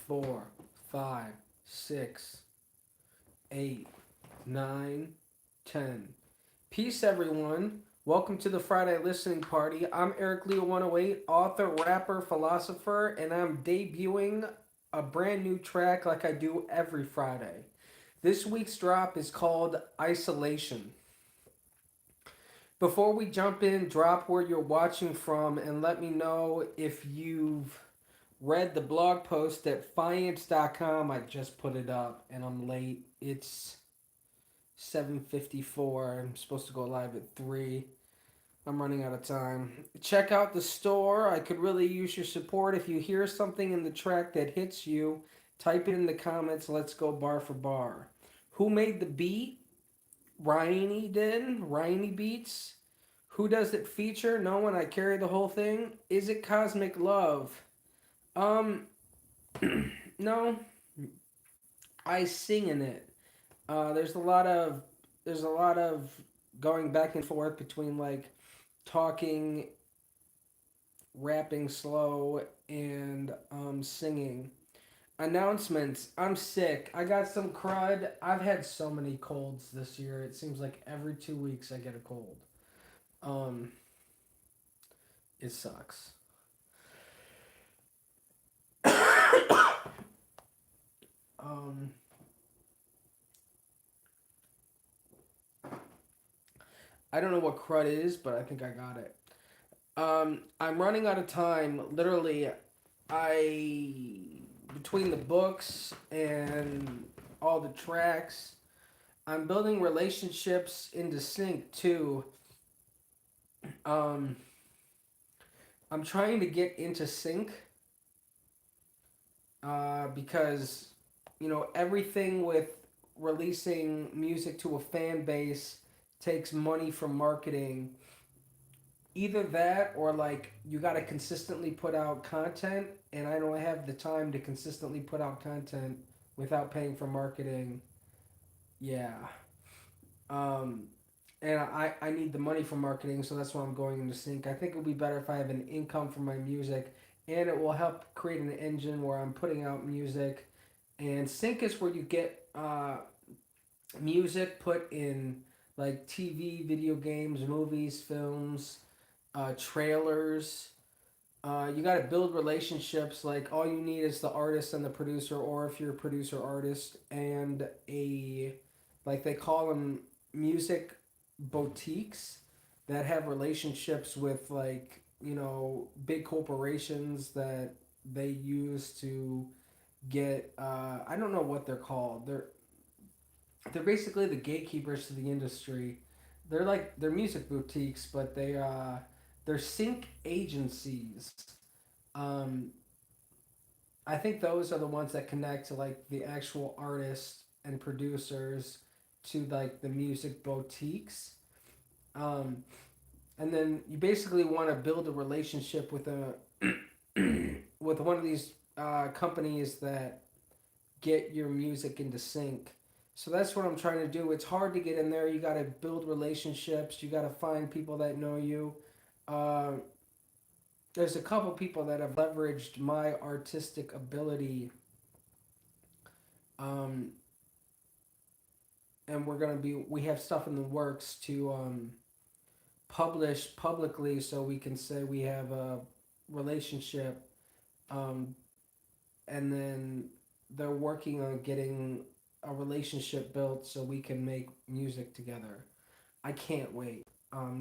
4, 5, 6, 8, 9, 10. Peace, everyone. Welcome to the Friday Listening Party. I'm Eric Leo 108, author, rapper, philosopher, and I'm debuting a brand new track like I do every Friday. This week's drop is called Isolation. Before we jump in, drop where you're watching from and let me know if you've read the blog post at Fiance.com. I just put it up and I'm late. It's 7:54. I'm supposed to go live at 3. I'm running out of time. Check out the store. I could really use your support. If you hear something in the track that hits you, type it in the comments. Let's go bar for bar. Who made the beat? Ryaney did. Ryaney Beats. Who does it feature? No one. I carry the whole thing. Is it Cosmic Love? Um, no. I sing in it. There's a lot of going back and forth between like talking, rapping slow, and singing. Announcements. I'm sick. I got some crud. I've had so many colds this year. It seems like every 2 weeks I get a cold. Um, it sucks. Um, I don't know what crud is, but I think I got it. I'm running out of time. Literally, I between the books and all the tracks, I'm building relationships into sync too. Um, I'm trying to get into sync because everything with releasing music to a fan base takes money from marketing. Either that or like you got to consistently put out content, and I don't have the time to consistently put out content without paying for marketing. Yeah. Um, and I need the money for marketing, so that's why I'm going into sync. I think it would be better if I have an income from my music, and it will help create an engine where I'm putting out music. And sync is where you get music put in like TV, video games, movies, films, trailers. You got to build relationships. Like all you need is the artist and the producer, or if you're a producer artist and a like they call them music boutiques that have relationships with like big corporations that they use to get I don't know what they're called. They're basically the gatekeepers to the industry. They're music boutiques, but they're sync agencies. Um, I think those are the ones that connect to like the actual artists and producers to like the music boutiques. Um, and then you basically want to build a relationship with a with one of these companies that get your music into sync. So that's what I'm trying to do. It's hard to get in there. You got to build relationships. You got to find people that know you. Uh, there's a couple people that have leveraged my artistic ability, um, and we have stuff in the works to publish publicly so we can say we have a relationship, um, and then they're working on getting a relationship built so we can make music together. I can't wait.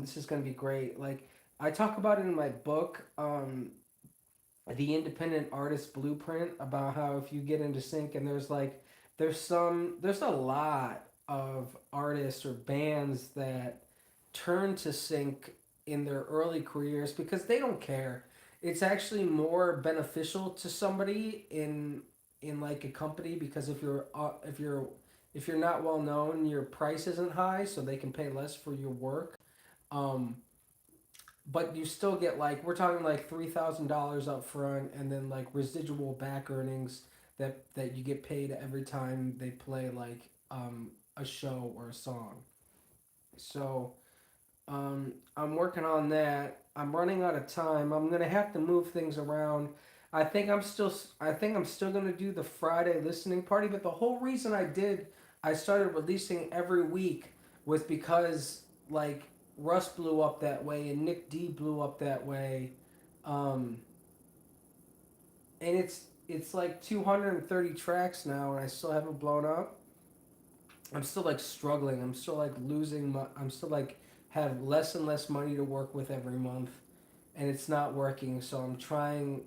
This is gonna be great. Like I talk about it in my book, The Independent Artist Blueprint, about how if you get into sync and there's a lot of artists or bands that turn to sync in their early careers because they don't care. It's actually more beneficial to somebody in like a company because if you're not well known, your price isn't high, so they can pay less for your work. Um, but you still get like we're talking like $3,000 up front, and then like residual back earnings that you get paid every time they play like a show or a song. So I'm working on that. I'm running out of time. I'm gonna have to move things around. I think I'm still gonna do the Friday listening party. But the whole reason I started releasing every week was because like Russ blew up that way and Nick D blew up that way, um, and it's like 230 tracks now, and I still haven't blown up. I'm still like struggling. I'm still like losing. I'm still like have less and less money to work with every month, and it's not working. So I'm trying.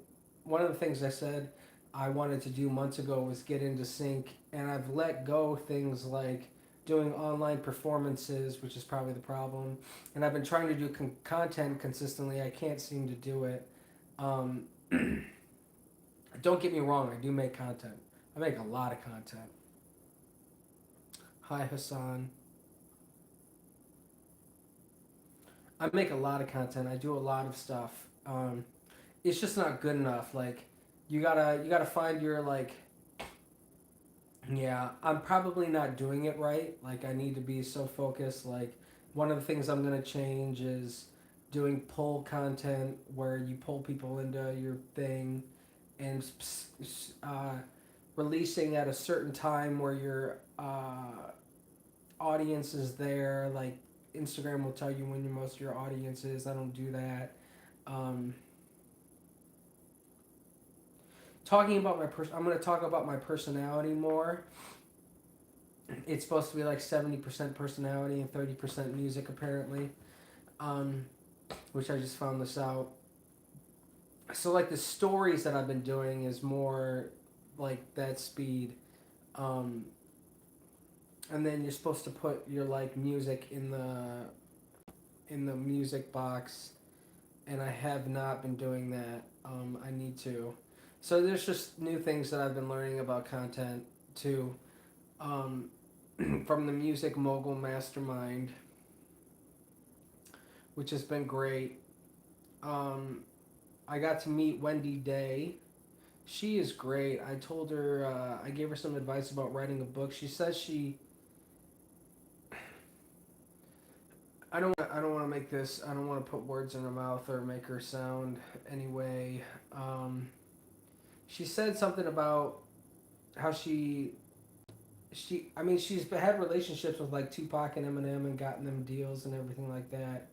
One of the things I said I wanted to do months ago was get into sync, and I've let go things like doing online performances, which is probably the problem. And I've been trying to do content consistently. I can't seem to do it. Um, don't get me wrong. I do make content. I make a lot of content. Hi Hassan. I make a lot of content. I do a lot of stuff. It's just not good enough. Like you gotta find your like. Yeah, I'm probably not doing it right. Like I need to be so focused. Like one of the things I'm gonna change is doing pull content where you pull people into your thing, and releasing at a certain time where your audience is there. Like Instagram will tell you when your most of your audience is. I don't do that. Um, talking about I'm going to talk about my personality more. It's supposed to be like 70% personality and 30% music apparently. Um, which I just found this out. So like the stories that I've been doing is more like that speed. Um, and then you're supposed to put your like music in the music box, and I have not been doing that. I need to. So there's just new things that I've been learning about content too, um, from the Music Mogul Mastermind, which has been great. Um, I got to meet Wendy Day. She is great. I told her I gave her some advice about writing a book. She says she. I don't want to make this. I don't want to put words in her mouth or make her sound anyway. Um, she said something about how I mean she's had relationships with like Tupac and Eminem and gotten them deals and everything like that.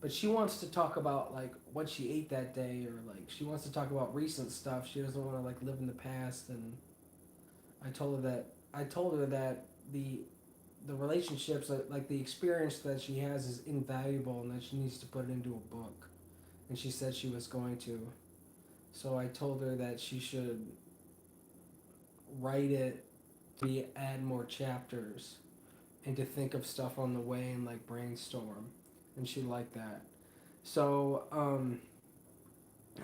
But she wants to talk about like what she ate that day, or like she wants to talk about recent stuff. She doesn't want to like live in the past. And I told her that the relationships like the experience that she has is invaluable and that she needs to put it into a book. And she said she was going to. So I told her that she should write it to add more chapters and to think of stuff on the way and like brainstorm, and she liked that. So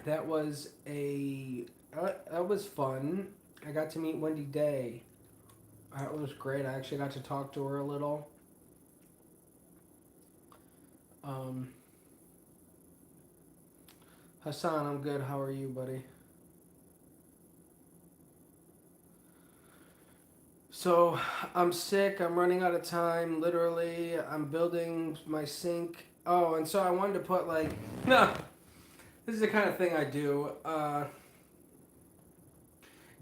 that was that was fun. I got to meet Wendy Day. It was great. I actually got to talk to her a little. Um, Hassan, I'm good. How are you, buddy? So I'm sick. I'm running out of time. Literally, I'm building my sink. Oh, and so I wanted to put like, no, this is the kind of thing I do.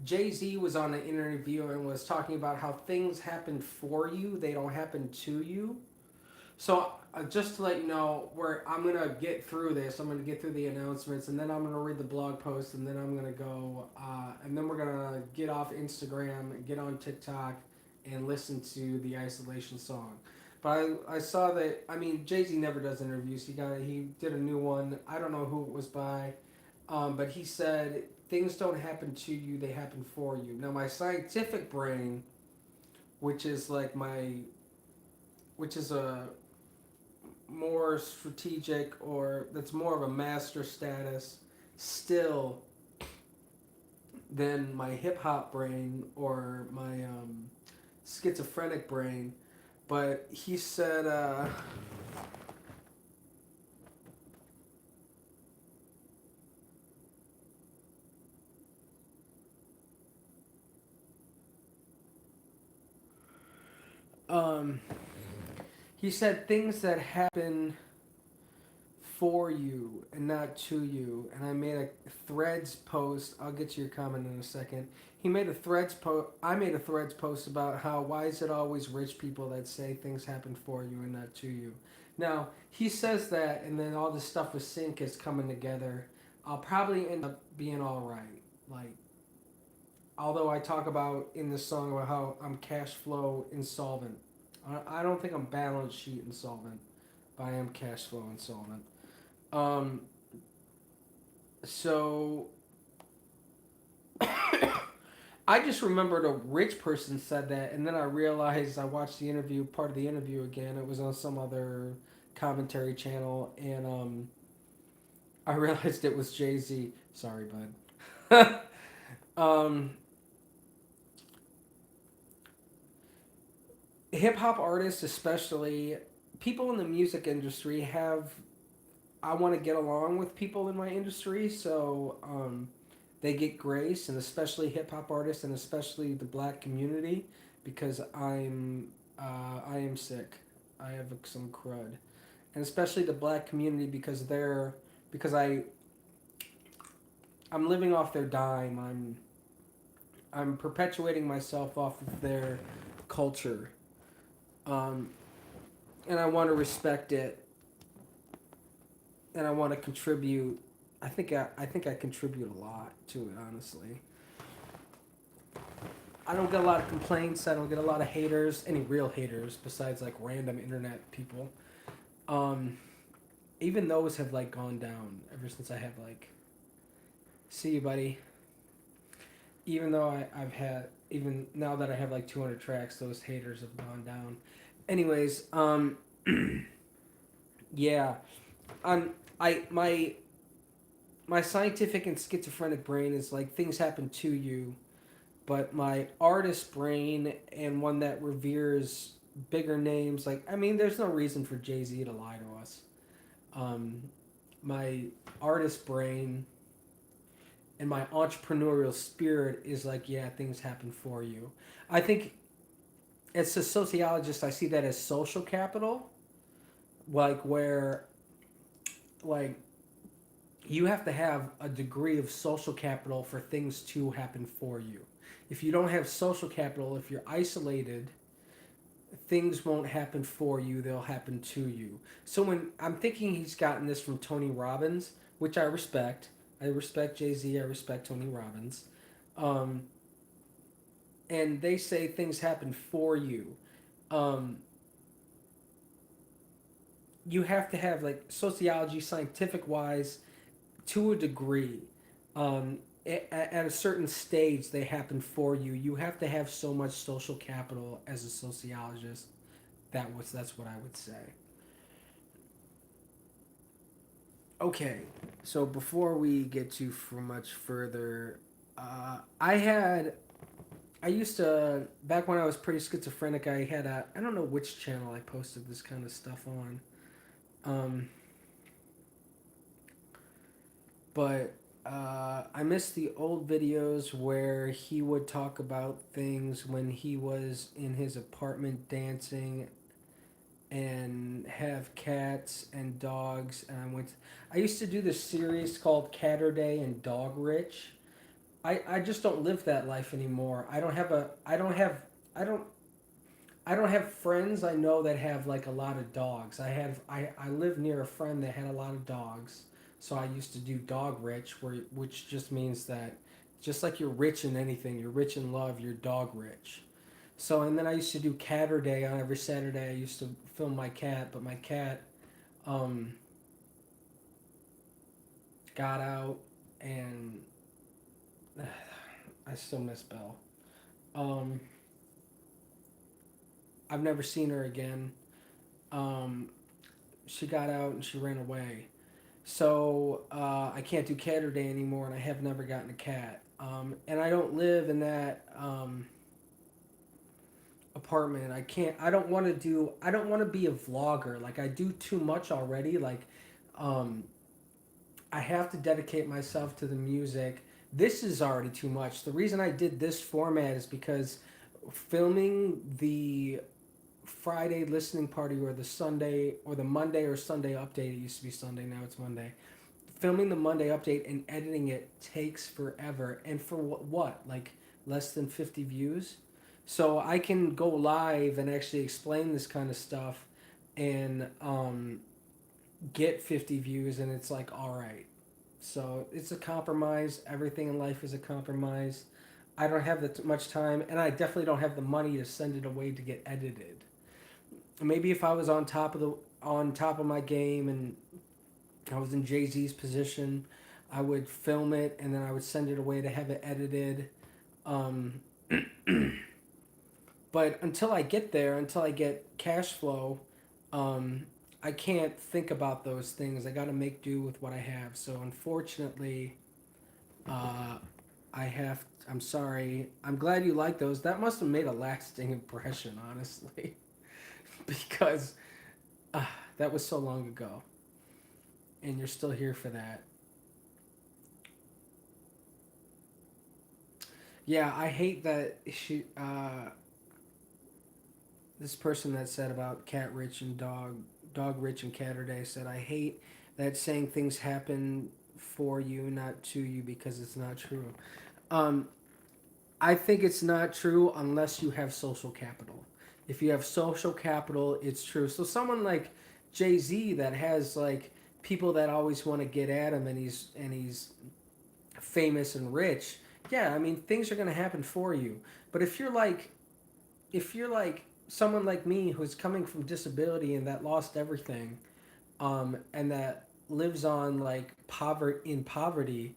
Jay Z was on an interview and was talking about how things happen for you; they don't happen to you. So just to let you know, where I'm gonna get through this, I'm gonna get through the announcements, and then I'm gonna read the blog post, and then I'm gonna go, and then we're gonna get off Instagram, get on TikTok, and listen to the Isolation song. But I saw that. I mean, Jay Z never does interviews. He did a new one. I don't know who it was by, but he said things don't happen to you; they happen for you. Now, my scientific brain, which is like my, which is a more strategic, or that's more of a master status still than my hip hop brain or my schizophrenic brain. But he said, um, he said things that happen for you and not to you. And I made a Threads post. I'll get to your comment in a second. He made a Threads post. I made a Threads post about how why is it always rich people that say things happen for you and not to you. Now he says that, and then all this stuff with Sync is coming together. I'll probably end up being all right. Like, although I talk about in this song about how I'm cash flow insolvent. I don't think I'm balance sheet insolvent, but I am cash flow insolvent. Um, so I just remembered a rich person said that, and then I realized I watched the interview, part of the interview again. It was on some other commentary channel, and I realized it was Jay Z. Sorry, bud. um, Hip hop artists, especially people in the music industry, have I want to get along with people in my industry, so they get grace, and especially hip hop artists, and especially the black community, because I am sick. I have some crud, and especially the black community because I'm living off their dime. I'm perpetuating myself off of their culture, um, and I want to respect it, and I want to contribute. I think I contribute a lot to it, honestly. I don't get a lot of complaints. I don't get a lot of haters, any real haters besides like random internet people. Um, Even those have like gone down ever since I have like see you, buddy. Even though I've had even now that I have like 200 tracks, those haters have gone down. Anyways, yeah, I'm I my scientific and schizophrenic brain is like things happen to you, but my artist brain and one that reveres bigger names, like I mean, there's no reason for Jay Z to lie to us. Um, my artist brain and my entrepreneurial spirit is like, yeah, things happen for you. I think as a sociologist, I see that as social capital, like where like you have to have a degree of social capital for things to happen for you. If you don't have social capital, if you're isolated, things won't happen for you, they'll happen to you. So when I'm thinking he's gotten this from Tony Robbins, which I respect. I respect Jay-Z, I respect Tony Robbins. Um, and they say things happen for you. Um, you have to have like sociology, scientific wise, to a degree. Um, at a certain stage, they happen for you. You have to have so much social capital as a sociologist. That's what I would say. Okay, so before we get too much further, I used to back when I was pretty schizophrenic. I had a I don't know which channel I posted this kind of stuff on, um, but I missed the old videos where he would talk about things when he was in his apartment dancing and have cats and dogs. And I used to do this series called Catterday and Dog Rich. I just don't live that life anymore. I don't have friends I know that have like a lot of dogs. I live near a friend that had a lot of dogs. So I used to do Dog Rich which just means that just like you're rich in anything, you're rich in love, you're dog rich. So and then I used to do Catter Day on every Saturday. I used to film my cat, but my cat um, got out, and I still miss Belle. Um, I've never seen her again. Um, she got out and she ran away. So I can't do Catter Day anymore, and I have never gotten a cat. And I don't live in that apartment. I can't. I don't want to do. I don't want to be a vlogger. Like I do too much already. Like um, I have to dedicate myself to the music. This is already too much. The reason I did this format is because filming the Friday listening party or the Sunday or the Monday or Sunday update. It used to be Sunday, now it's Monday. Filming the Monday update and editing it takes forever. And for what? Like less than 50 views? So I can go live and actually explain this kind of stuff and get 50 views, and it's like, all right. So it's a compromise. Everything in life is a compromise. I don't have that much time, and I definitely don't have the money to send it away to get edited. Maybe if I was on top of my game and I was in Jay Z's position, I would film it and then I would send it away to have it edited. Um, but until I get there, until I get cash flow, um, I can't think about those things. I got to make do with what I have. So unfortunately, uh, I have. I'm sorry. I'm glad you like those. That must have made a lasting impression, honestly, because uh, that was so long ago, and you're still here for that. Yeah, I hate that this person that said about cat rich and dog rich and Catterday said, I hate that saying things happen for you, not to you, because it's not true. Um, I think it's not true unless you have social capital. If you have social capital, it's true. So someone like Jay Z that has like people that always want to get at him, and he's famous and rich. Yeah, I mean things are gonna happen for you. But if you're like someone like me who's coming from disability and that lost everything, and that lives on like poverty,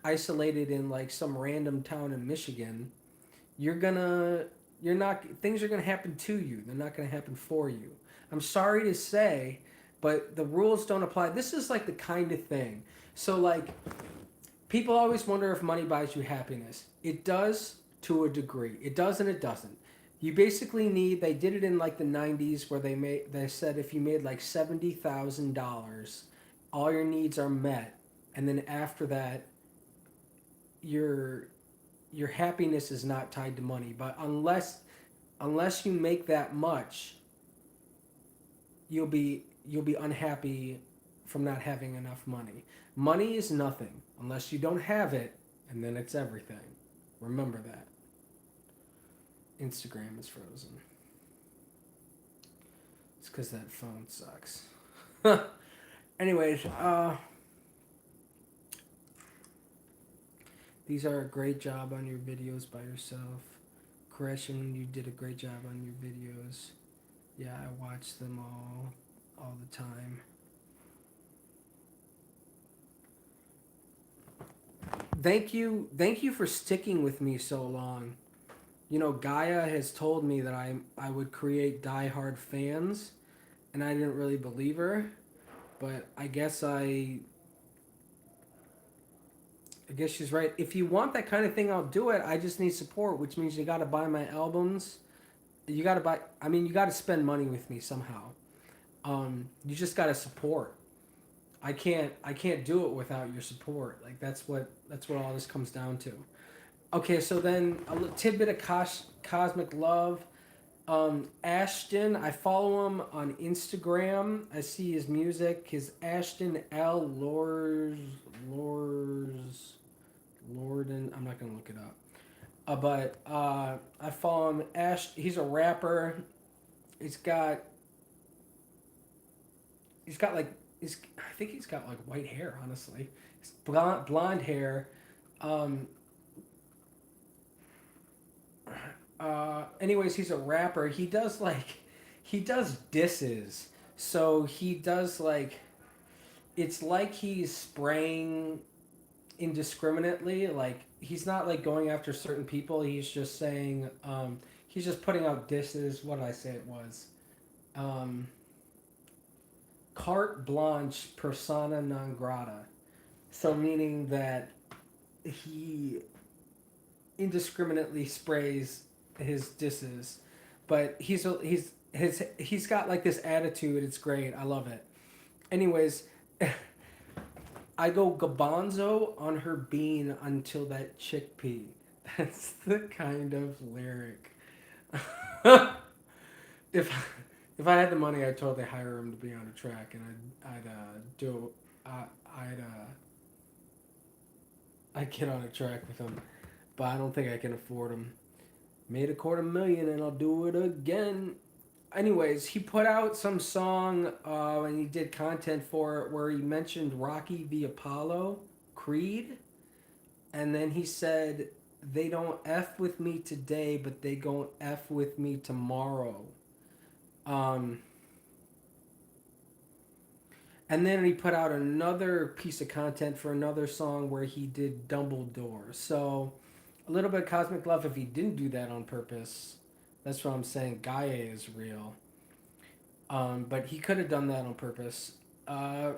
isolated in like some random town in Michigan, you're gonna you're not things are gonna happen to you. They're not gonna happen for you. I'm sorry to say, but the rules don't apply. This is like the kind of thing. So like people always wonder if money buys you happiness. It does to a degree. It does and it doesn't. You basically need. They did it in like the '90s where they said if you made like $70,000, all your needs are met, and then after that, your your happiness is not tied to money. But unless you make that much, you'll be unhappy from not having enough money. Money is nothing unless you don't have it, and then it's everything. Remember that. Instagram is frozen. It's because that phone sucks. Anyways, these are a great job on your videos by yourself. Correction, you did a great job on your videos. Yeah, I watch them all the time. Thank you for sticking with me so long. You know, Gaia has told me that I would create diehard fans, and I didn't really believe her, but I guess she's right. If you want that kind of thing, I'll do it. I just need support, which means you got to buy my albums. You got to buy. I mean, you got to spend money with me somehow. You just got to support. I can't do it without your support. Like that's what all this comes down to. Okay, so then a tidbit of cosmic love. Ashton, I follow him on Instagram. I see his music. His Ashton L. Lorden. I'm not gonna look it up. But I follow him. He's a rapper. He's got like I think he's got like white hair. Honestly, he's blonde hair. Um, Anyways, he's a rapper. He does disses. So he does like it's like he's spraying indiscriminately. Like he's not like going after certain people. He's just saying he's just putting out disses. What did I say it was? Um, carte blanche persona non grata. So meaning that he indiscriminately sprays his disses, but he's got like this attitude. It's great. I love it. Anyways, I go Gabanzo on her bean until that chickpea. That's the kind of lyric. if if I had the money, I'd totally hire him to be on a track, and I'd do I'd I'd get on a track with him, but I don't think I can afford him. Made a quarter million, and I'll do it again. Anyways, he put out some song and he did content for it where he mentioned Rocky the Apollo, Creed, and then he said they don't f with me today, but they gon' f with me tomorrow. Um, and then he put out another piece of content for another song where he did Dumbledore. So a little bit of cosmic love if he didn't do that on purpose. That's what I'm saying. Gaia is real. But he could have done that on purpose. Uh,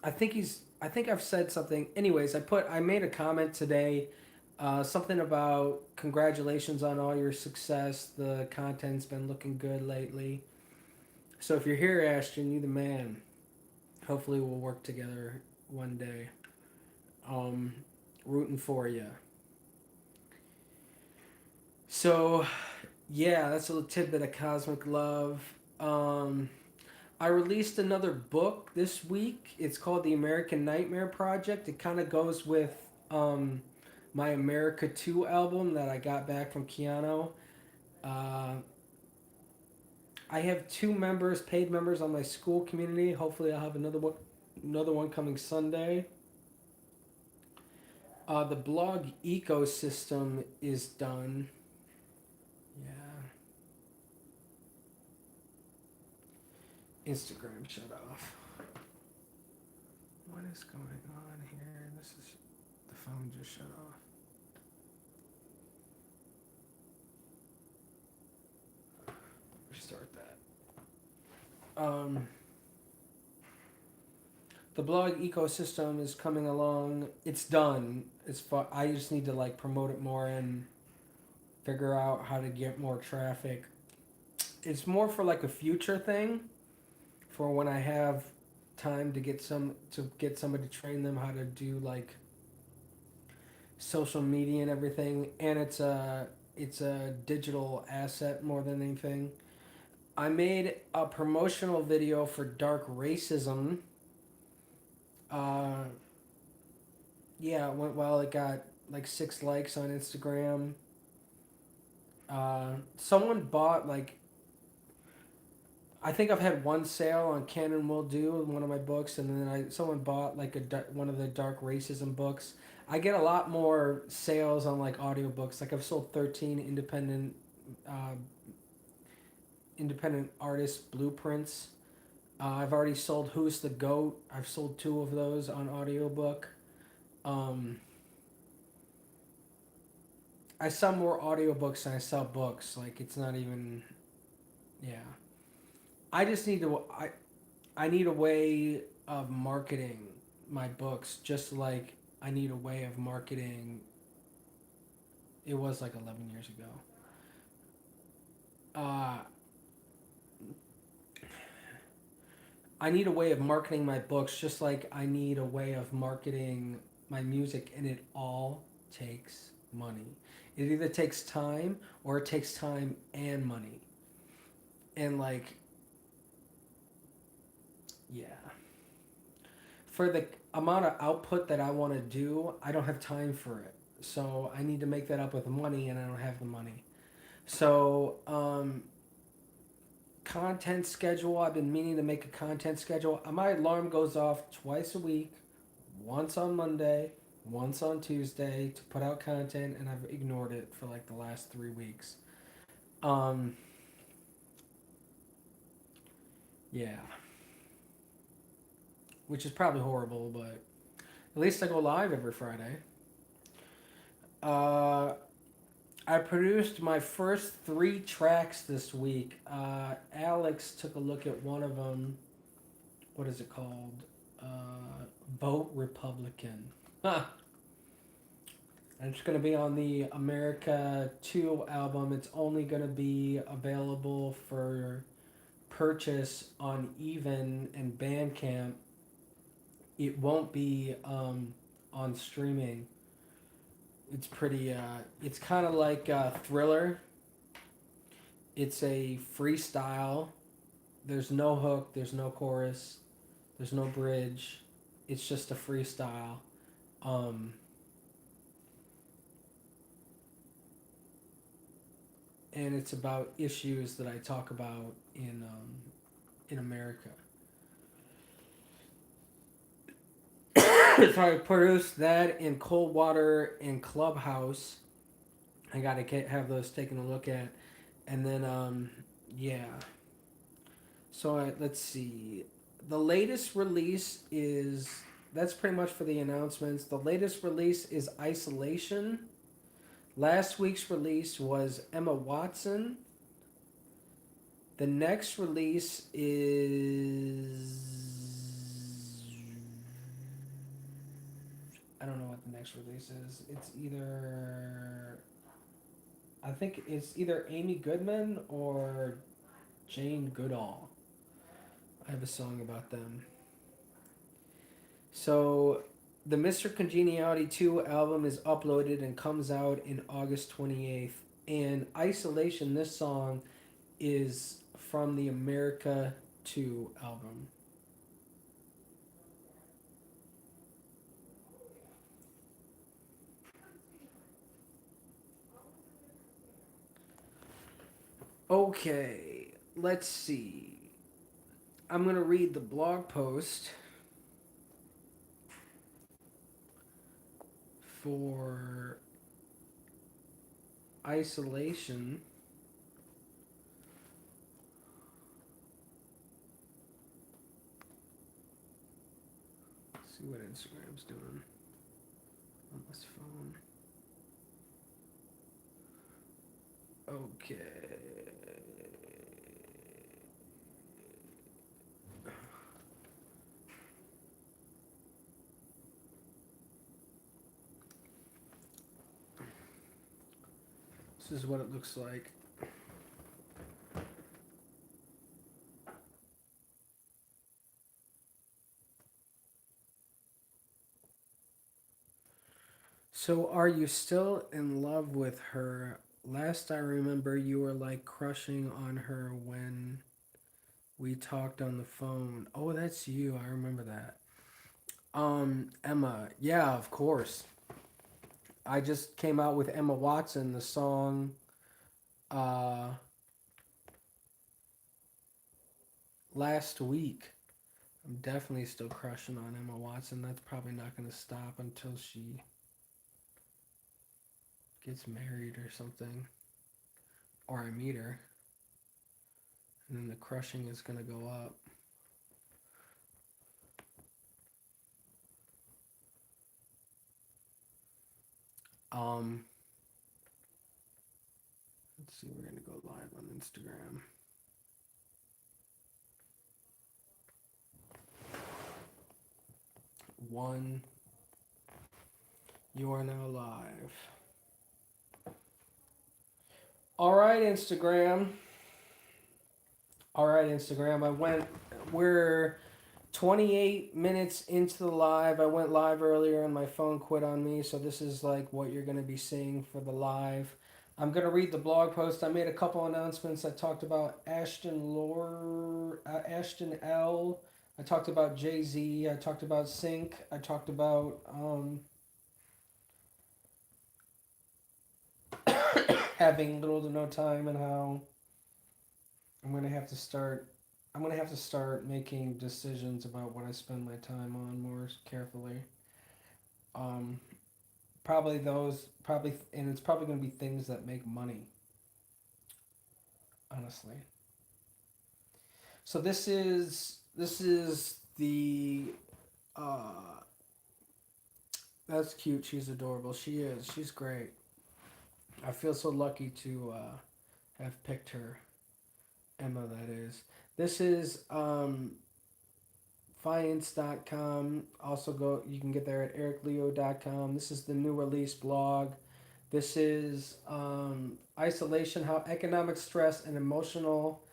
I think he's. I think I've said something. Anyways, I made a comment today, something about congratulations on all your success. The content's been looking good lately. So if you're here, Ashton, you the man. Hopefully we'll work together one day. Um, Rooting for you. So, yeah, that's a little tidbit of cosmic love. Um, I released another book this week. It's called The American Nightmare Project. It kind of goes with um, my America 2 album that I got back from Keanu. Uh, I have two members, paid members on my school community. Hopefully, I'll have another one coming Sunday. The blog ecosystem is done. Yeah, Instagram shut off. What is going on here? This is the phone just shut off. Restart that. The blog ecosystem is coming along. It's done. It's fun. I just need to like promote it more and figure out how to get more traffic. It's more for like a future thing, for when I have time to get somebody to train them how to do like social media and everything. And it's a digital asset more than anything. I made a promotional video for Dark Racism. Uh, yeah, it went well. It got like 6 likes on Instagram. Someone bought like, I think I've had one sale on Canon Will Do, one of my books, and then someone bought like one of the Dark Racism books. I get a lot more sales on like audiobooks. Like I've sold 13 uh, independent artist blueprints. I've already sold Who's the Goat. I've sold two of those on audiobook. Um, I sell more audiobooks than I sell books. Like it's not even, yeah. I just need to I need a way of marketing my books just like I need a way of marketing it was like 11 years ago. Uh I need a way of marketing my books just like I need a way of marketing my music, and it all takes money. It either takes time or it takes time and money. And like, yeah. For the amount of output that I want to do, I don't have time for it. So I need to make that up with money, and I don't have the money. So, content schedule. I've been meaning to make a content schedule. My alarm goes off twice a week, once on Monday, once on Tuesday to put out content, and I've ignored it for like the last 3 weeks. Um, yeah, which is probably horrible, but at least I go live every Friday. Uh, I produced my first 3 tracks this week. Alex took a look at one of them. What is it called? Vote Republican. Huh. And it's going to be on the America 2 album. It's only going to be available for purchase on Even and Bandcamp. It won't be on streaming. It's pretty, it's kind of like Thriller. It's a freestyle. There's no hook, there's no chorus, there's no bridge. It's just a freestyle. Um, and it's about issues that I talk about in America. So I produced that in Coldwater and Clubhouse. I gotta have those taken a look at, and then yeah. So let's see. The latest release is that's pretty much for the announcements. The latest release is Isolation. Last week's release was Emma Watson. The next release is I don't know what the next release is. It's either I think it's either Amy Goodman or Jane Goodall. I have a song about them. So the Mr. Congeniality 2 album is uploaded and comes out in August 28th. And Isolation, this song, is from the America 2 album. Okay, let's see. I'm going to read the blog post for Isolation. Let's see what Instagram's doing on this phone. Okay. This is what it looks like. So, are you still in love with her? Last I remember, you were like crushing on her when we talked on the phone. Oh, that's you. I remember that. Emma. Yeah, of course. I just came out with Emma Watson, the song uh last week. I'm definitely still crushing on Emma Watson. That's probably not going to stop until she gets married or something, or I meet her, and then the crushing is going to go up. Um, let's see. We're going to go live on Instagram. One, you are now live. All right, Instagram. All right, Instagram. We're 28 minutes into the live. I went live earlier and my phone quit on me, so this is like what you're going to be seeing for the live. I'm going to read the blog post. I made a couple announcements. I talked about Ashton L. I talked about Jay Z. I talked about Sync. I talked about having little to no time and how I'm gonna have to start. I'm gonna have to start making decisions about what I spend my time on more carefully. Um, probably those probably, and it's probably gonna be things that make money. Honestly, so this is the uh, that's cute. She's adorable. She is. She's great. I feel so lucky to have picked her. Emma, that is. This is Fiance.com. Also, you can get there at ericleo.com. This is the new release blog. This is Isolation, how economic stress and emotional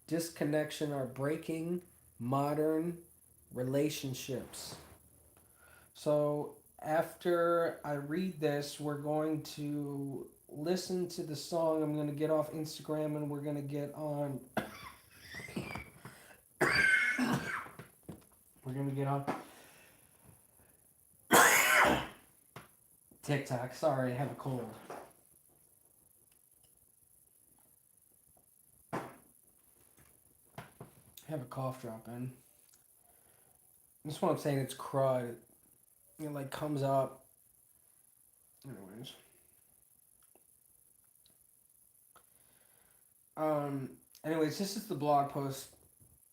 disconnection are breaking modern relationships. So, after I read this, listen to the song. I'm gonna get off Instagram and we're gonna get on. We're gonna get on TikTok. Sorry, I have a cold. I have a cough drop in. That's what I'm saying. It's crud. It like comes up. Anyways, um, anyways, this is the blog post.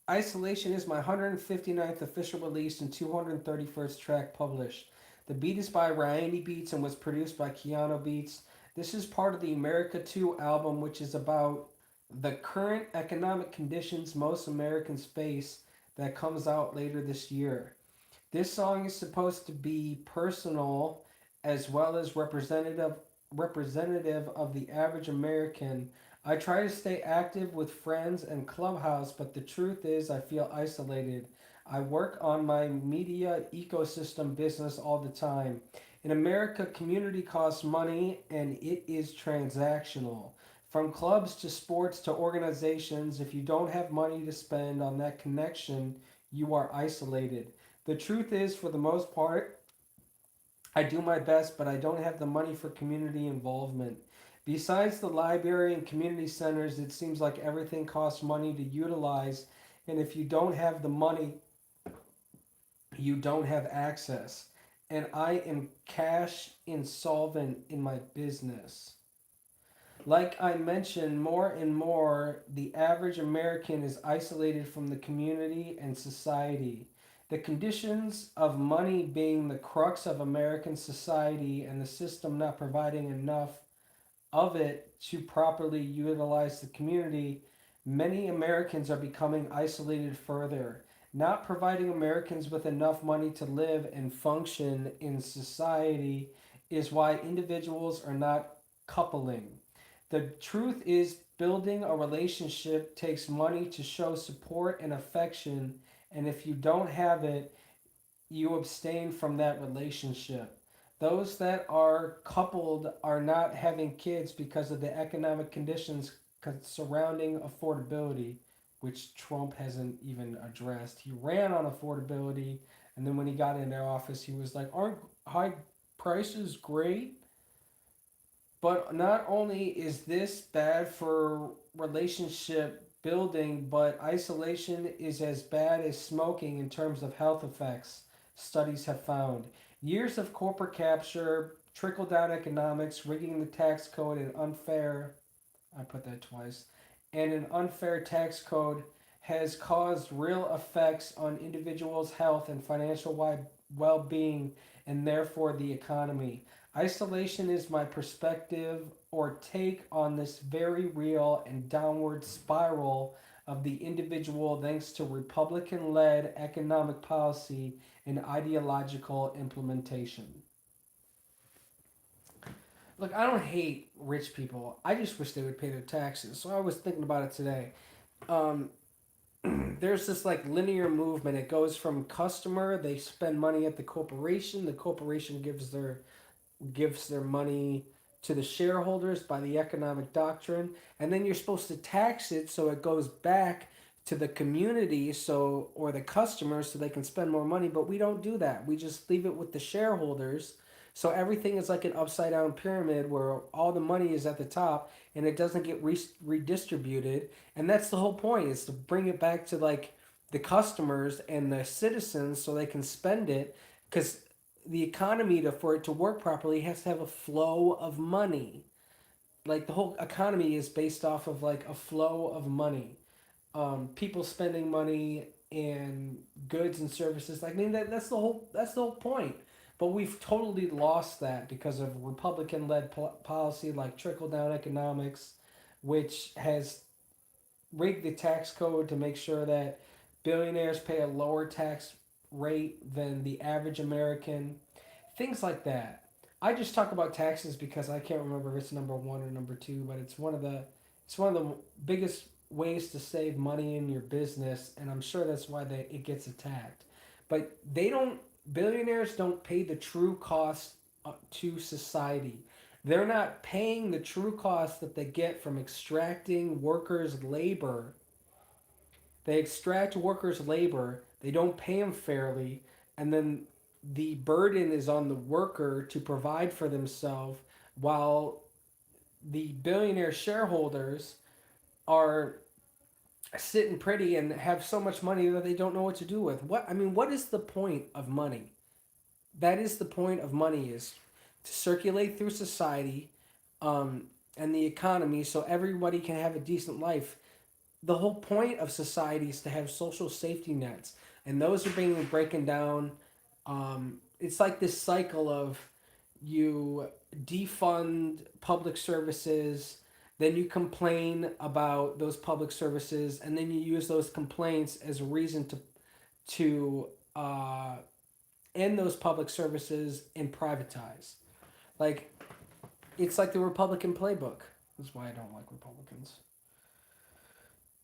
Isolation is my 159th official release and 231st track published. The beat is by Ryani Beats and was produced by Keanu Beats. This is part of the America 2 album, which is about the current economic conditions most Americans face, that comes out later this year. This song is supposed to be personal as well as representative of the average American. I try to stay active with friends and Clubhouse, but the truth is I feel isolated. I work on my media ecosystem business all the time. In America, community costs money and it is transactional. From clubs to sports to organizations, if you don't have money to spend on that connection, you are isolated. The truth is, for the most part, I do my best, but I don't have the money for community involvement. Besides the library and community centers, it seems like everything costs money to utilize, and if you don't have the money, you don't have access. And I am cash insolvent in my business. Like I mentioned, more and more, the average American is isolated from the community and society. The conditions of money being the crux of American society and the system not providing enough of it to properly utilize the community, many Americans are becoming isolated further. Not providing Americans with enough money to live and function in society is why individuals are not coupling. The truth is, building a relationship takes money to show support and affection, and if you don't have it, you abstain from that relationship. Those that are coupled are not having kids because of the economic conditions surrounding affordability, which Trump hasn't even addressed. He ran on affordability, and then when he got into office, he was like, "Aren't high prices great?" But not only is this bad for relationship building, but isolation is as bad as smoking in terms of health effects, studies have found. Years of corporate capture, trickle down economics, rigging the tax code, and unfair, I put that twice, and an unfair tax code has caused real effects on individuals' health and financial well being, and therefore the economy. Isolation is my perspective or take on this very real and downward spiral of the individual thanks to Republican led economic policy and ideological implementation. Look, I don't hate rich people. I just wish they would pay their taxes. So I was thinking about it today. Um, there's this like linear movement. It goes from customer, they spend money at the corporation gives their money to the shareholders by the economic doctrine, and then you're supposed to tax it so it goes back to the community so or the customers so they can spend more money, but we don't do that. We just leave it with the shareholders. So everything is like an upside down pyramid where all the money is at the top and it doesn't get redistributed. And that's the whole point, is to bring it back to like the customers and the citizens so they can spend it, because the economy to for it to work properly has to have a flow of money. Like the whole economy is based off of like a flow of money. People spending money in goods and services. Like, I mean that's the whole point. But we've totally lost that because of Republican led policy like trickle down economics, which has rigged the tax code to make sure that billionaires pay a lower tax rate than the average American. Things like that. I just talk about taxes because I can't remember if it's number one or number two, but it's one of the biggest ways to save money in your business, and I'm sure that's why it gets attacked. But they don't billionaires don't pay the true cost to society. They're not paying the true cost that they get from extracting workers' labor. They extract workers' labor, they don't pay them fairly, and then the burden is on the worker to provide for themselves while the billionaire shareholders are sitting pretty and have so much money that they don't know what to do with. What is the point of money? That is the point of money, is to circulate through society, um, and the economy so everybody can have a decent life. The whole point of society is to have social safety nets, and those are being broken down. It's like this cycle of you defund public services, then you complain about those public services, and then you use those complaints as a reason to uh, end those public services and privatize. Like, it's like the Republican playbook. That's why I don't like Republicans.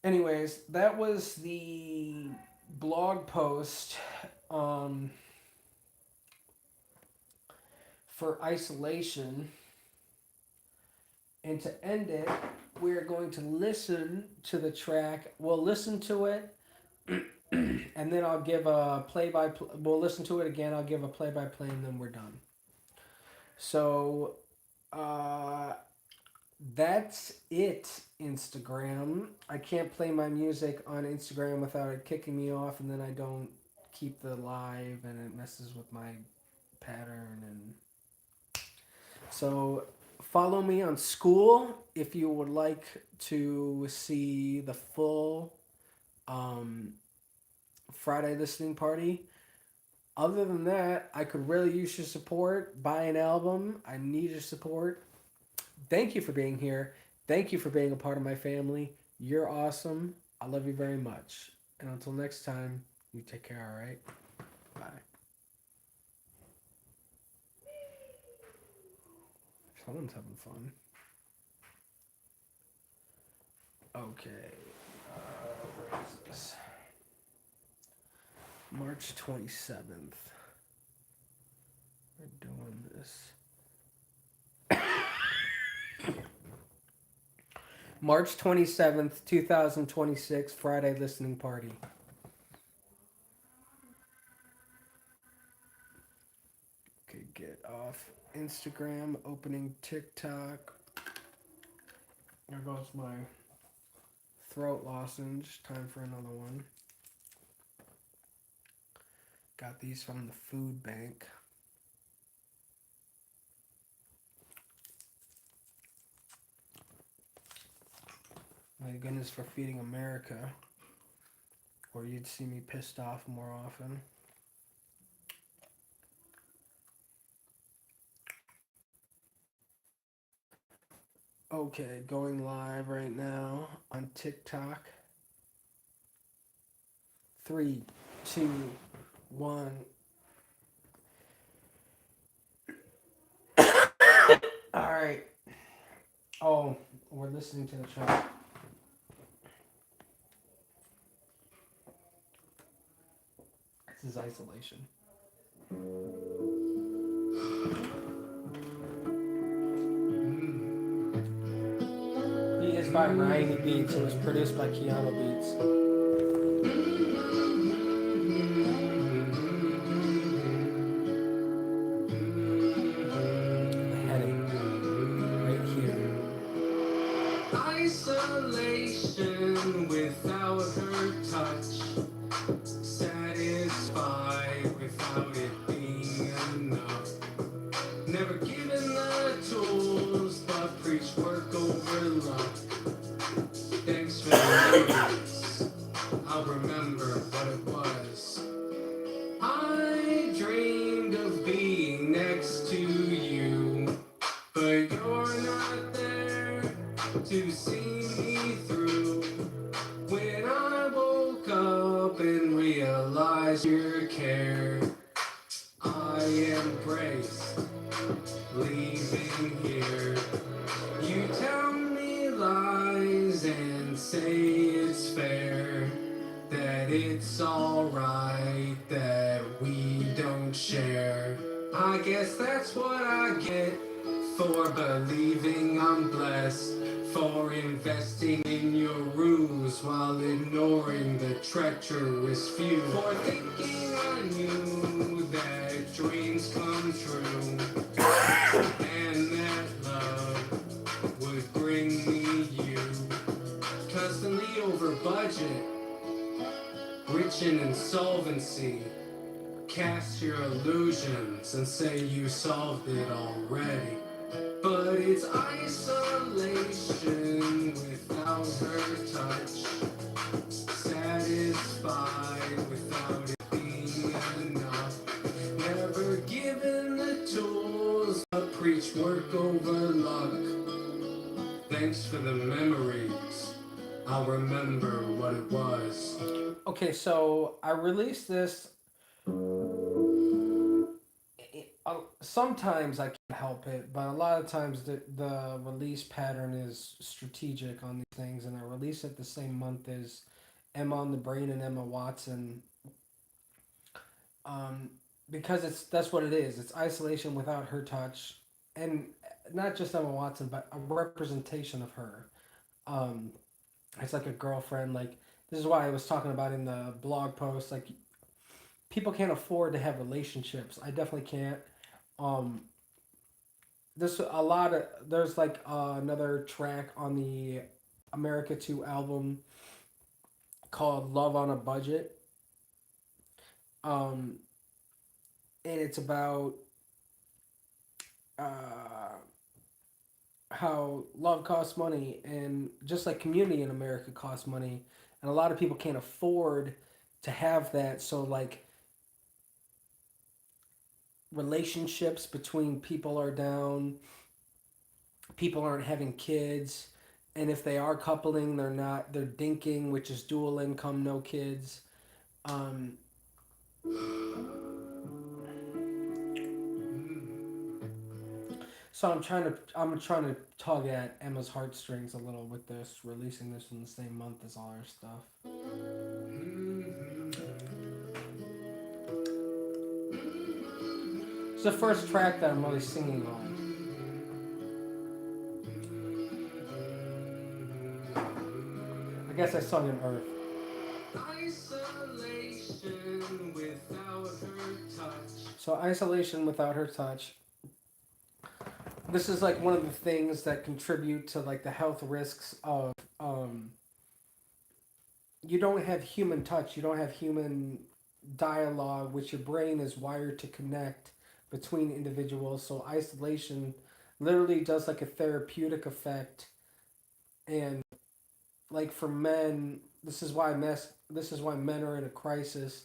Anyways, that was the blog post, um, for isolation. And to end it, we're going to listen to the track. We'll listen to it, and then I'll give a play by. We'll listen to it again. I'll give a play by play, and then we're done. So, uh, that's it. Instagram. I can't play my music on Instagram without it kicking me off, and then I don't keep the live, and it messes with my pattern. And so follow me on School if you would like to see the full, um, Friday listening party. Other than that, I could really use your support. Buy an album. I need your support. Thank you for being here. Thank you for being a part of my family. You're awesome. I love you very much. And until next time, you take care, all right? Bye. Someone's having fun. Okay. Where is this? March 27th. We're doing this. March 27th, 2026, Friday listening party. Okay, get off Instagram, opening TikTok. There goes my throat lozenge. Time for another one. Got these from the food bank. My goodness, for feeding America, or you'd see me pissed off more often. Okay, going live right now on TikTok. 3, 2, 1. All right. Oh, we're listening to the track. This is Isolation. Beat is by Ryan Beats. It was produced by Keanu Beats. I had it right here. Isolation without her touch. Satisfied without it being enough. Never given the tools, but preach work over love. Thanks for the lyrics. I'll remember what it was. I dreamed of being next to you, but you're not there to see me through. When I woke up and realized your care, I embraced leaving here. You tell me lies and say it's fair, that it's alright that we don't share. I guess that's what I get for believing I'm blessed, for investing in your rules while ignoring the treacherous few, for thinking I knew that dreams come true and that love would bring me you. Constantly over budget, rich in insolvency. Cast your illusions and say you solved it already. But it's isolation without her touch. Satisfied without it being enough. Never given the tools, but preach work over luck. Thanks for the memories. I'll remember what it was. Okay, so I released this. Sometimes I can't help it, but a lot of times the release pattern is strategic on these things, and I release it the same month as Emma on the Brain and Emma Watson, um, because that's what it is. It's isolation without her touch, and not just Emma Watson, but a representation of her. Um, it's like a girlfriend. Like this is why I was talking about in the blog post. Like people can't afford to have relationships. I definitely can't. Um, there's a lot of there's like another track on the America 2 album called Love on a Budget. Um, and it's about uh, how love costs money, and just like community in America costs money, and a lot of people can't afford to have that. So like relationships between people are down, people aren't having kids, and if they are coupling, they're dinking, which is dual income, no kids. Um, so I'm trying to tug at Emma's heartstrings a little with this, releasing this in the same month as all her stuff. It's the first track that I'm really singing on. I guess I sung in Earth. Isolation without her touch. So isolation without her touch. This is like one of the things that contribute to like the health risks of you don't have human touch, you don't have human dialogue, which your brain is wired to connect between individuals. So isolation literally does like a therapeutic effect, and like for men, this is why men are in a crisis.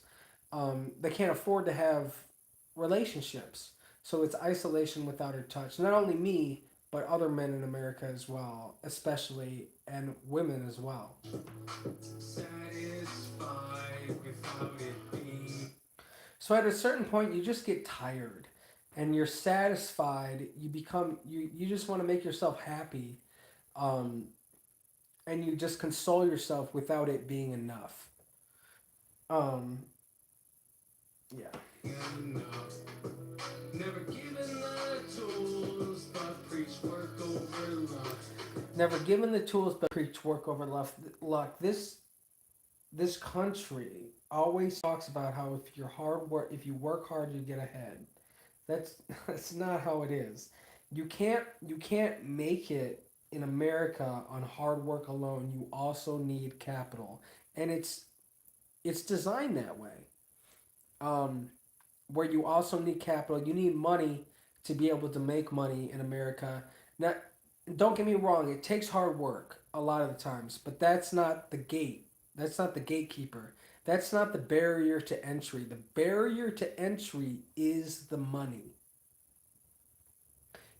They can't afford to have relationships, so it's isolation without a touch. Not only me, but other men in America as well, especially, and women as well. Satisfied without it being. So at a certain point, you just get tired, and you're satisfied. You just want to make yourself happy, um, and you just console yourself without it being enough. Um, yeah. Enough. Never given the tools, but preach work over luck. Never given the tools, but preach work over luck. This country always talks about how if you work hard, you get ahead. That's that's not how it is. You can't make it in America on hard work alone. You also need capital, and it's designed that way. Um, where you also need capital. You need money to be able to make money in America. Now, don't get me wrong, it takes hard work a lot of the times, but that's not the gate. That's not the gatekeeper. That's not the barrier to entry. The barrier to entry is the money.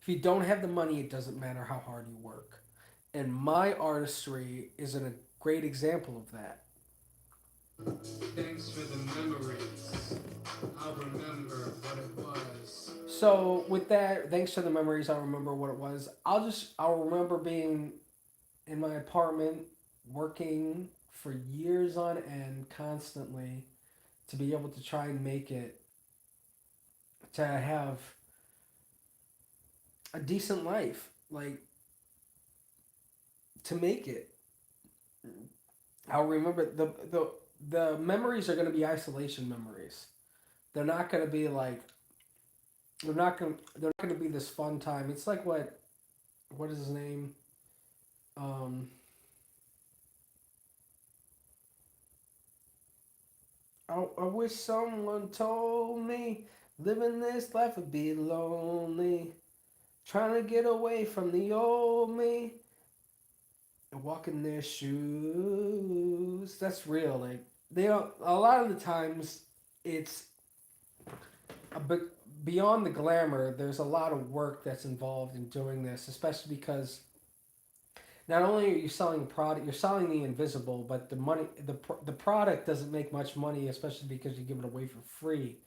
If you don't have the money, it doesn't matter how hard you work. And my artistry is a great example of that. Thanks for the memories. I'll remember what it was. So with that, thanks to the memories, I remember what it was. I'll remember being in my apartment working for years on end constantly to be able to try and make it, to have a decent life, like to make it. I'll remember the memories are going to be isolation memories. They're not going to be like they're not going to be this fun time. It's like what is his name? Um, I wish someone told me living this life would be lonely. Trying to get away from the old me and walk in their shoes. That's real. Like they are, a lot of the times it's a bit beyond the glamour. There's a lot of work that's involved in doing this, especially because not only are you selling product, you're selling the invisible, but the product doesn't make much money, especially because you give it away for free.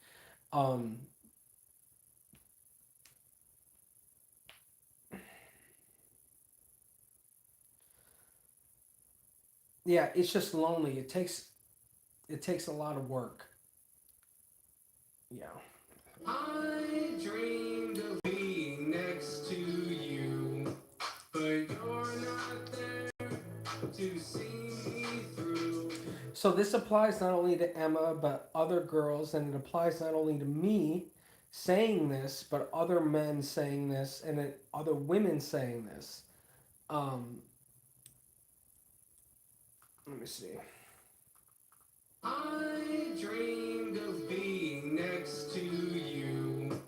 Um, yeah, it's just lonely. It takes a lot of work. Yeah. I dreamed of being next to you, but you're not there to see me through. So this applies not only to Emma but other girls, and it applies not only to me saying this, but other men saying this, and other women saying this. Um, Let me see. I dreamed of being next to you,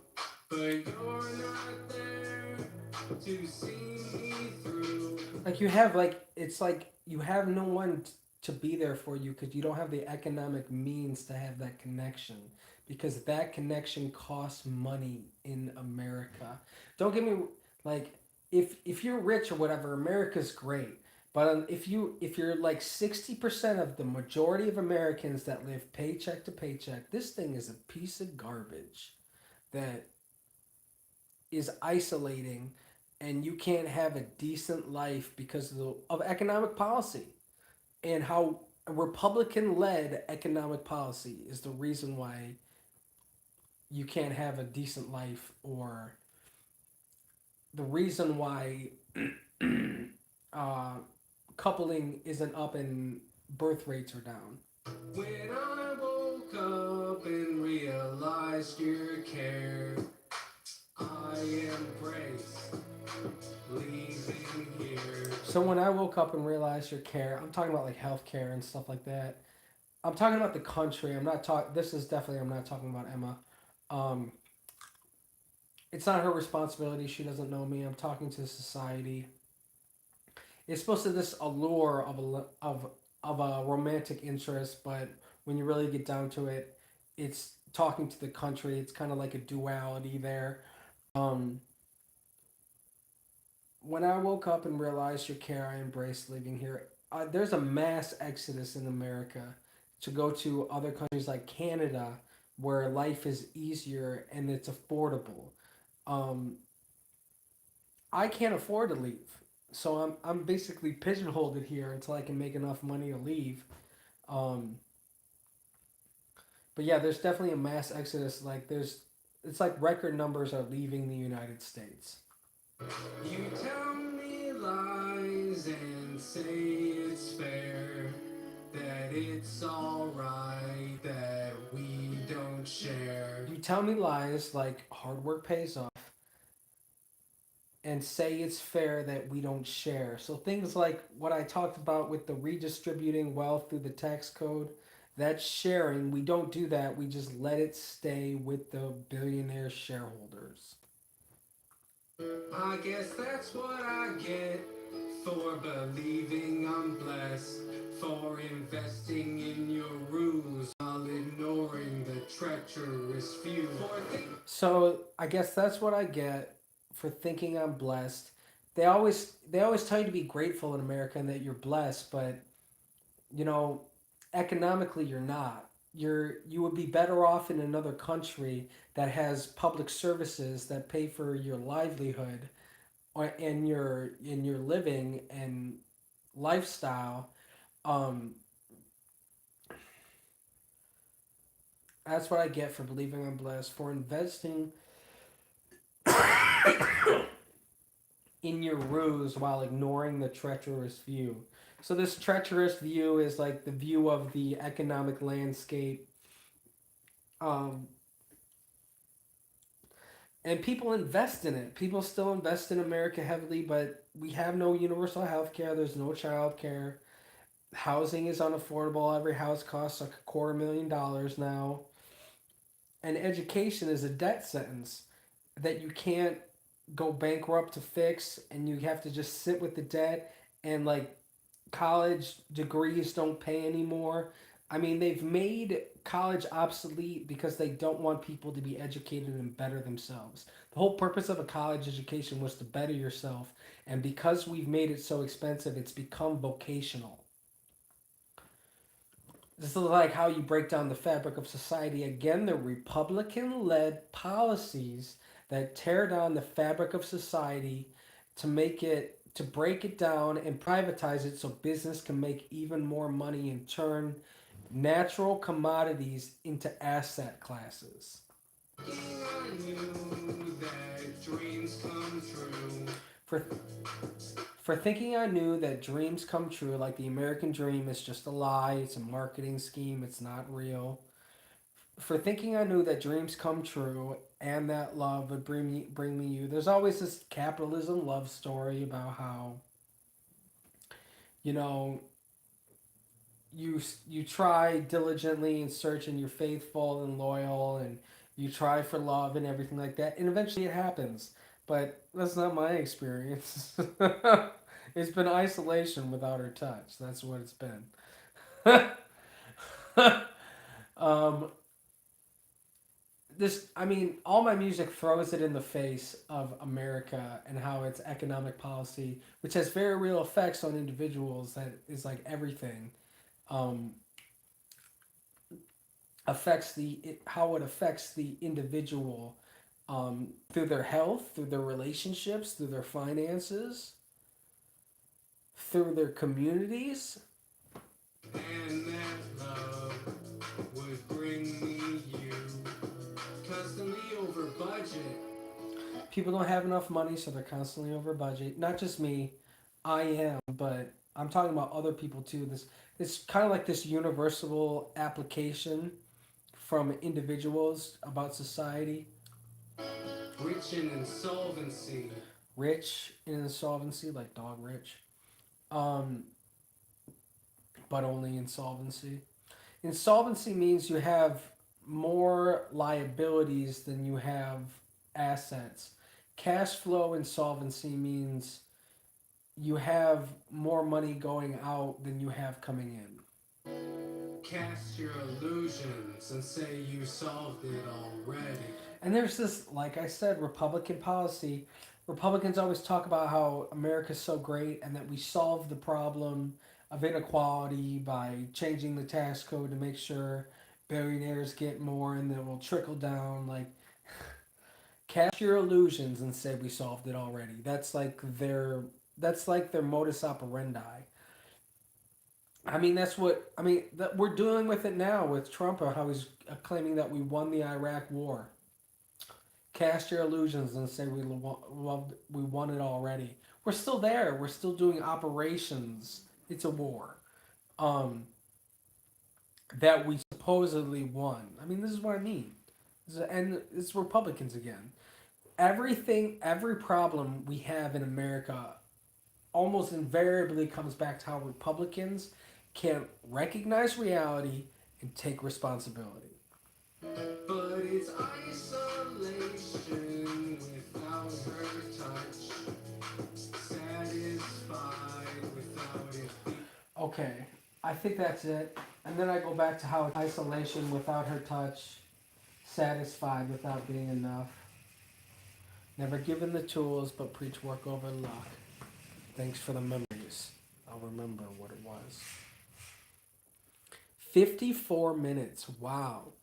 but you're not there to see me through. Like you have it's like you have no one to be there for you because you don't have the economic means to have that connection because that connection costs money in America. Don't get me like if you're rich or whatever, America's great. But if you're like 60% of the majority of Americans that live paycheck to paycheck, this thing is a piece of garbage that is isolating, and you can't have a decent life because of economic policy and how Republican led economic policy is the reason why you can't have a decent life, or the reason why uh, coupling isn't up and birth rates are down. When I woke up and realized your care, I embrace leaving here. So when I woke up and realized your care, I'm talking about like healthcare and stuff like that. I'm talking about the country. I'm not talking. This is definitely. I'm not talking about Emma. Um, it's not her responsibility. She doesn't know me. I'm talking to society. It's supposed to this allure of a romantic interest, but when you really get down to it, it's talking to the country. It's kind of like a duality there. Um, when I woke up and realized your care, I embraced leaving here. There's a mass exodus in America to go to other countries like Canada, where life is easier and it's affordable. Um, I can't afford to leave, so I'm basically pigeonholed here until I can make enough money to leave. Um, but yeah, there's definitely a mass exodus. It's like record numbers are leaving the United States. You tell me lies and say it's fair, that it's alright that we don't share. You tell me lies like hard work pays off, and say it's fair that we don't share. So things like what I talked about with the redistributing wealth through the tax code, that's sharing. We don't do that. We just let it stay with the billionaire shareholders. I guess that's what I get for believing I'm blessed, for investing in your rules while ignoring the treacherous few. So I guess that's what I get for thinking I'm blessed. They always tell you to be grateful in America and that you're blessed, but you know, economically you're not. You would be better off in another country that has public services that pay for your livelihood or in your living and lifestyle. Um, that's what I get for believing I'm blessed, for investing in your ruse while ignoring the treacherous view. So this treacherous view is like the view of the economic landscape, um, and people invest in it. People still invest in America heavily, but we have no universal health care. There's no child care. Housing is unaffordable. Every house costs like $250,000 now. And education is a debt sentence that you can't go bankrupt to fix, and you have to just sit with the debt. And like college degrees don't pay anymore. I mean, they've made college obsolete because they don't want people to be educated and better themselves. The whole purpose of a college education was to better yourself, and because we've made it so expensive, it's become vocational. This is like how you break down the fabric of society. Again, the Republican led policies that tear down the fabric of society to break it down and privatize it so business can make even more money and turn natural commodities into asset classes. I knew that dreams come true. For for thinking I knew that dreams come true, like the American dream is just a lie, it's a marketing scheme, it's not real. For thinking I knew that dreams come true and that love would bring me you. There's always this capitalism love story about how, you know, you try diligently and search and you're faithful and loyal and you try for love and everything like that and eventually it happens. But that's not my experience. It's been isolation without her touch. That's what it's been. um, I mean, all my music throws it in the face of America and how its economic policy, which has very real effects on individuals, that is like everything, um, how it affects the individual, through their health, through their relationships, through their finances, through their communities. And that love would bring me you. Constantly over budget. People don't have enough money, so they're constantly over budget. Not just me, I am, but I'm talking about other people too. This it's kind of like this universal application from individuals about society. Rich in insolvency. Rich in insolvency, like dog rich, um, but only insolvency. Insolvency means you have more liabilities than you have assets. Cash flow insolvency means you have more money going out than you have coming in. Cast your illusions and say you solved it already. And there's this, like I said, Republican policy. Republicans always talk about how America's so great and that we solve the problem of inequality by changing the tax code to make sure billionaires get more and then will trickle down. Like, cast your illusions and say we solved it already. That's like their modus operandi. I mean, that we're dealing with it now with Trump, or how he's claiming that we won the Iraq War. Cast your illusions and say we won it already. We're still there. We're still doing operations. It's a war. Um, that we supposedly won. I mean, this is what I mean. And it's Republicans again. Every problem we have in America almost invariably comes back to how Republicans can't recognize reality and take responsibility. But it's isolation without her touch. Satisfied without it. Okay, I think that's it. And then I go back to how isolation without her touch, satisfied without being enough. Never given the tools, but preach work over luck. Thanks for the memories. I'll remember what it was. 54 minutes. Wow.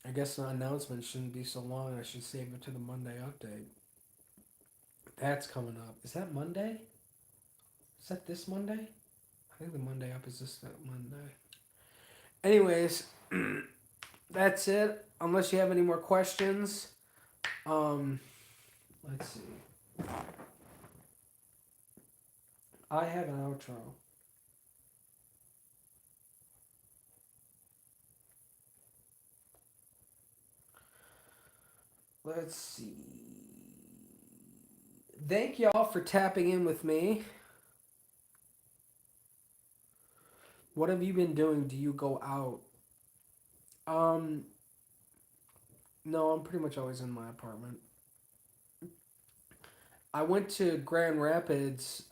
I guess the announcement shouldn't be so long. I should save it to the Monday update. That's coming up. Is that Monday? Is that this Monday? I think the Monday up is this Monday. Anyways, that's it. Unless you have any more questions. Um, Let's see. I have an outro. Let's see. Thank y'all for tapping in with me. What have you been doing? Do you go out? Um, no, I'm pretty much always in my apartment. I went to Grand Rapids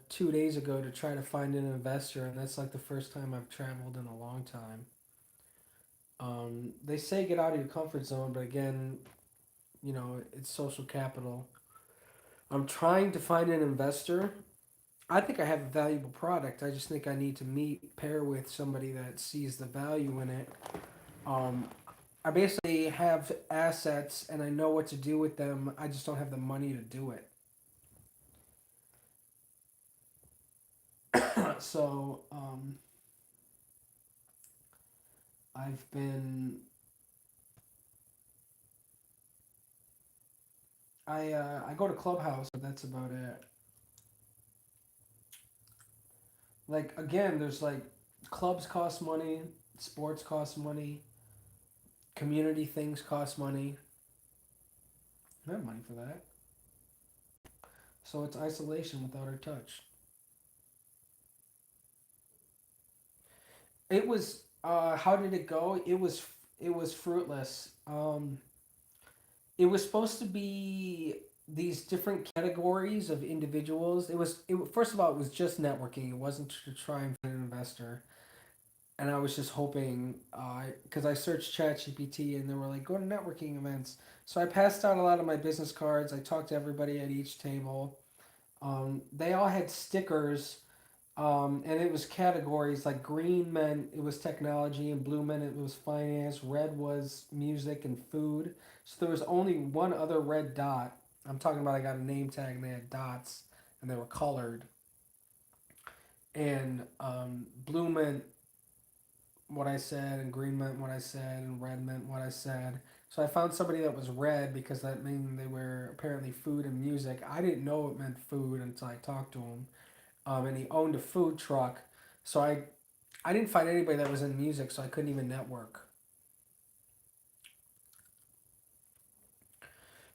2 days ago to try to find an investor, and that's like the first time I've traveled in a long time. They say get out of your comfort zone, but again, it's social capital. I'm trying to find an investor. I think I have a valuable product. I just think I need to pair with somebody that sees the value in it. Um, I basically have assets and I know what to do with them. I just don't have the money to do it. So I've been I go to Clubhouse, but that's about it. Like again, there's like clubs cost money, sports cost money, community things cost money. I have money for that. So it's isolation without our touch. It was how did it go? It was fruitless. It was supposed to be these different categories of individuals. First of all, it was just networking. It wasn't to try and find an investor. And I was just hoping, because I searched ChatGPT and they were like, go to networking events. So I passed out a lot of my business cards. I talked to everybody at each table. They all had stickers, and it was categories like green meant it was technology, and blue meant it was finance, red was music and food. So there was only one other red dot. I'm talking about I got a name tag and they had dots and they were colored. And blue meant what I said, and green meant what I said, and red meant what I said. So I found somebody that was red because that meant they were apparently food and music. I didn't know it meant food until I talked to him. And he owned a food truck. So I didn't find anybody that was in music, so I couldn't even network.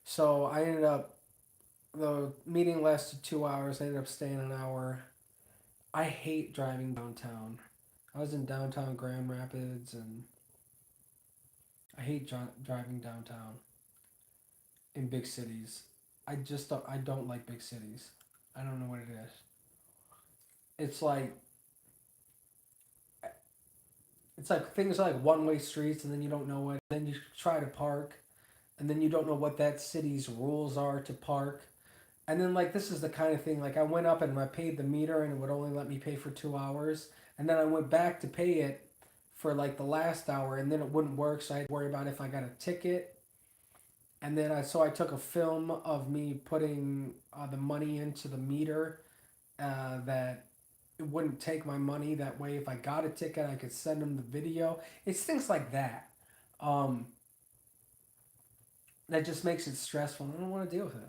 So I ended up the meeting lasted 2 hours. I ended up staying an hour. I hate driving downtown. I was in downtown Grand Rapids, and I hate driving downtown in big cities. I don't like big cities. I don't know what it is. It's like things are like one way streets, and then you don't know it. Then you try to park, and then you don't know what that city's rules are to park. And then like this is the kind of thing like I went up and I paid the meter and it would only let me pay for 2 hours. And then I went back to pay it for like the last hour and then it wouldn't work, so I had to worry about if I got a ticket. And then I took a film of me putting the money into the meter, that it wouldn't take my money. That way, if I got a ticket, I could send them the video. It's things like that. Um, that just makes it stressful. I don't want to deal with it.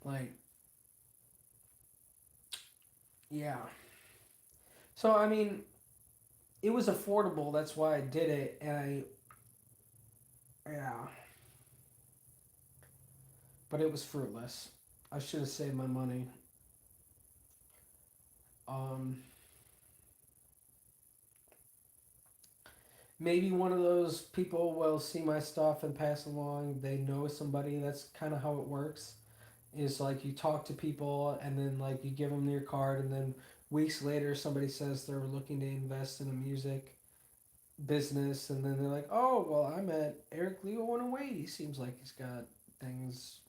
Like, yeah. So I mean, it was affordable. That's why I did it, and yeah, but it was fruitless. I should have saved my money. Um, Maybe one of those people will see my stuff and pass along. They know somebody. That's kind of how it works. Is like you talk to people and then like you give them your card and then weeks later somebody says they're looking to invest in a music business and then they're like, oh well, I met Eric Leo 108. He seems like he's got things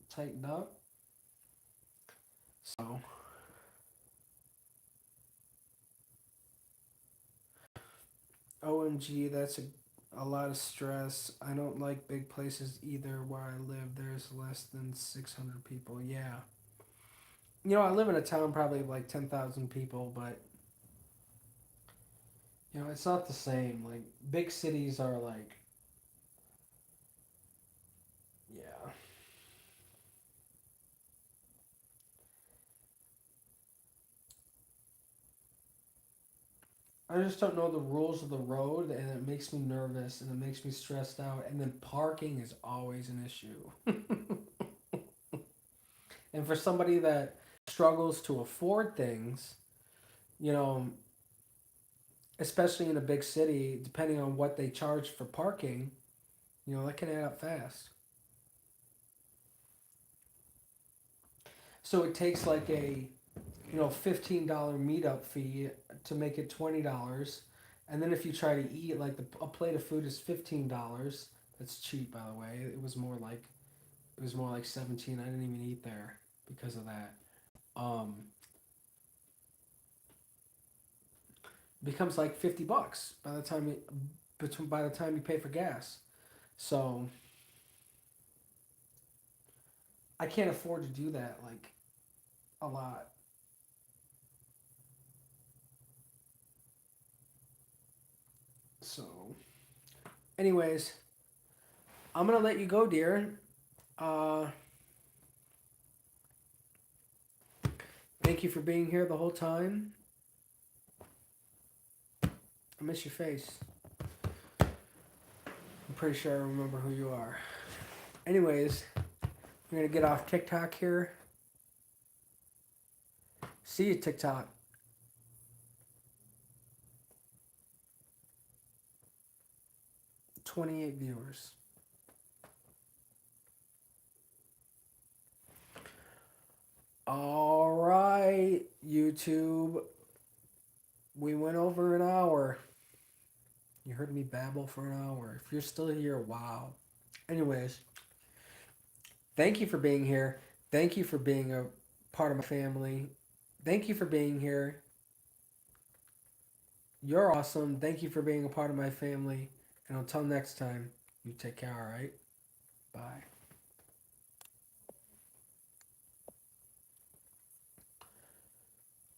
tightened up. So OMG, that's a lot of stress. I don't like big places either. Where I live, there's less than 600 people. Yeah. I live in a town probably of like 10,000 people, but it's not the same. Like big cities are like I just don't know the rules of the road, and it makes me nervous, and it makes me stressed out. And then parking is always an issue. And for somebody that struggles to afford things, you know, especially in a big city, depending on what they charge for parking, that can add up fast. So it takes like a $15 meetup fee to make it $20. And then if you try to eat, like a plate of food is $15. That's cheap, by the way. It was more like 17. I didn't even eat there because of that. Um, becomes like $50 by the time you pay for gas. So I can't afford to do that like a lot. So, anyways, I'm gonna let you go, dear. Uh, Thank you for being here the whole time. I miss your face. I'm pretty sure I remember who you are. Anyways, we're gonna get off TikTok here. See you, TikTok. 28 viewers. All right, YouTube. We went over an hour. You heard me babble for an hour. If you're still here, wow. Anyways, thank you for being here. Thank you for being a part of my family. Thank you for being here. You're awesome. Thank you for being a part of my family. And until next time, you take care, all right? Bye.